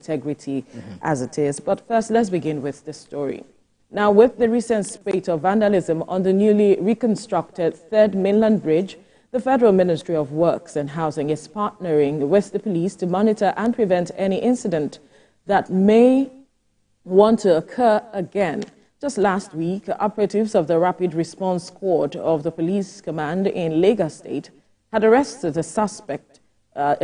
integrity as it is. But first, let's begin with the story. Now, with the recent spate of vandalism on the newly reconstructed Third Mainland Bridge, the Federal Ministry of Works and Housing is partnering with the police to monitor and prevent any incident that may want to occur again. Just last week, operatives of the Rapid Response Squad of the Police Command in Lagos State had arrested a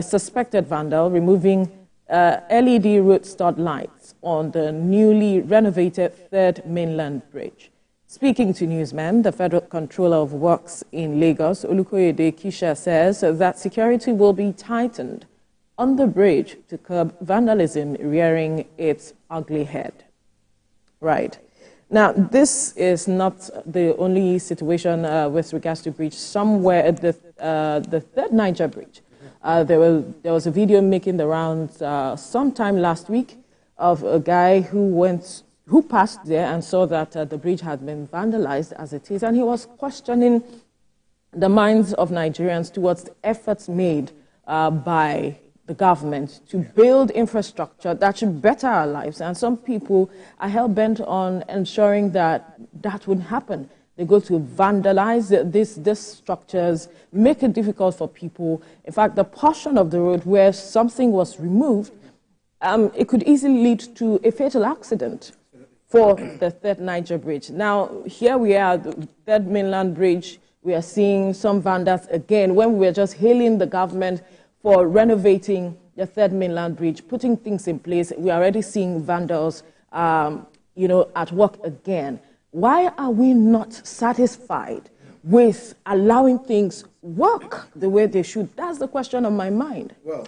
suspected vandal removing LED road stud lights on the newly renovated Third Mainland Bridge. Speaking to newsmen, the Federal Controller of Works in Lagos, Olukoyede Keshasay, says that security will be tightened on the bridge to curb vandalism rearing its ugly head. Right. Now, this is not the only situation with regards to bridge. Somewhere at the Third Niger Bridge, there was a video making the rounds sometime last week of a guy who passed there and saw that the bridge had been vandalized as it is, and he was questioning the minds of Nigerians towards the efforts made by the government to build infrastructure that should better our lives. And some people are hell-bent on ensuring that that would happen. They go to vandalize these structures, make it difficult for people. In fact, the portion of the road where something was removed, it could easily lead to a fatal accident for the Third Niger Bridge. Now, here we are, the Third Mainland Bridge. We are seeing some vandals again. When we were just hailing the government for renovating the Third Mainland Bridge, putting things in place, we are already seeing vandals, at work again. Why are we not satisfied with allowing things work the way they should? That's the question on my mind. Well,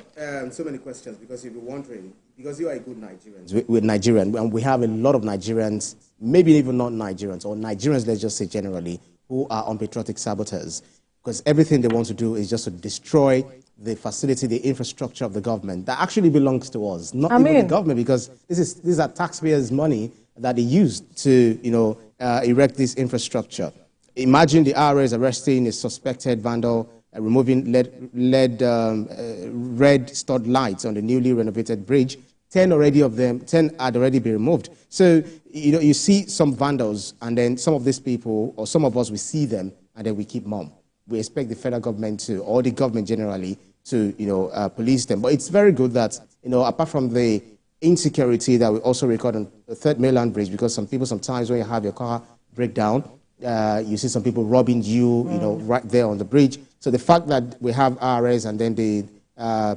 so many questions, because you'll be wondering, because you are a good Nigerian. We're Nigerian, and we have a lot of Nigerians, maybe even not Nigerians, or Nigerians, let's just say generally, who are unpatriotic saboteurs, because everything they want to do is just to destroy the facility, the infrastructure of the government that actually belongs to us, not even the government, because these are taxpayers' money that they used to, erect this infrastructure. Imagine the IRS arresting a suspected vandal, removing red stud lights on the newly renovated bridge. 10 had already been removed. So, you see some vandals, and then some of these people, or some of us, we see them, and then we keep mum. We expect the federal government to, or the government generally, to, police them. But it's very good that, apart from the insecurity that we also record on the Third Mainland Bridge, because some people, sometimes when you have your car break down, you see some people robbing you, right there on the bridge. So the fact that we have RS and then the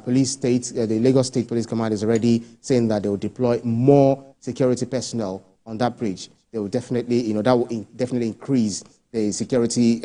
police state, the Lagos State Police Command is already saying that they will deploy more security personnel on that bridge. They will definitely, that will definitely increase the security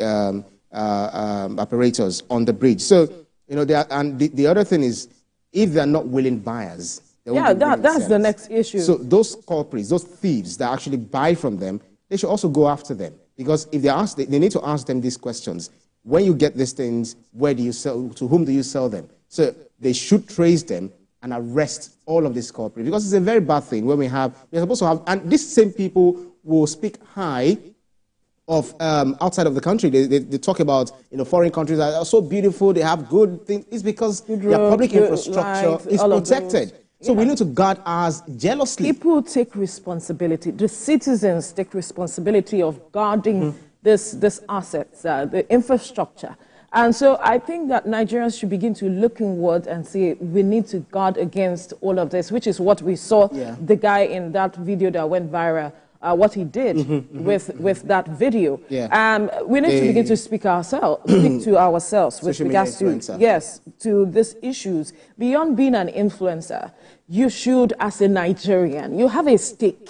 apparatus on the bridge. So, the other thing is, if they're not willing buyers, that's the next issue. So those culprits, those thieves that actually buy from them, they should also go after them. Because if they ask, they need to ask them these questions. When you get these things, where do you sell, to whom do you sell them? So they should trace them and arrest all of these culprits. Because it's a very bad thing when we're supposed to have, and these same people will speak high of outside of the country. They talk about, foreign countries that are so beautiful, they have good things. It's because their public infrastructure is protected. So we need to guard ours jealously. People take responsibility. The citizens take responsibility of guarding this assets, the infrastructure. And so I think that Nigerians should begin to look inward and say we need to guard against all of this, which is what we saw the guy in that video that went viral, what he did with that video. We need to begin to speak to ourselves with regards to these issues. Beyond being an influencer, you should, as a Nigerian, you have a stake.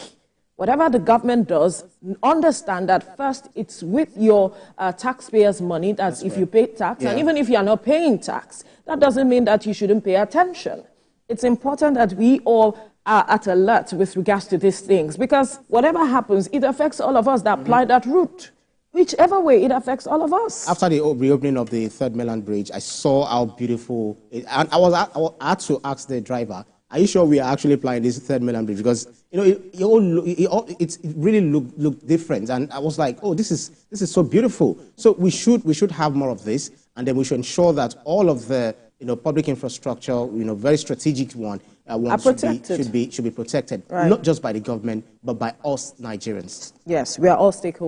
Whatever the government does, understand that first it's with your taxpayers' money. That's if you pay tax, and even if you are not paying tax, that doesn't mean that you shouldn't pay attention. It's important that we all are at alert with regards to these things, because whatever happens, it affects all of us that apply that route. Whichever way, it affects all of us. After the reopening of the Third Mainland Bridge, I saw how beautiful it, and I had to ask the driver, are you sure we are actually applying this Third Mainland Bridge? Because it really looked different, and I was like, oh, this is so beautiful. So we should have more of this, and then we should ensure that all of the public infrastructure, very strategic one, should be protected, not just by the government, but by us Nigerians. Yes, we are all stakeholders.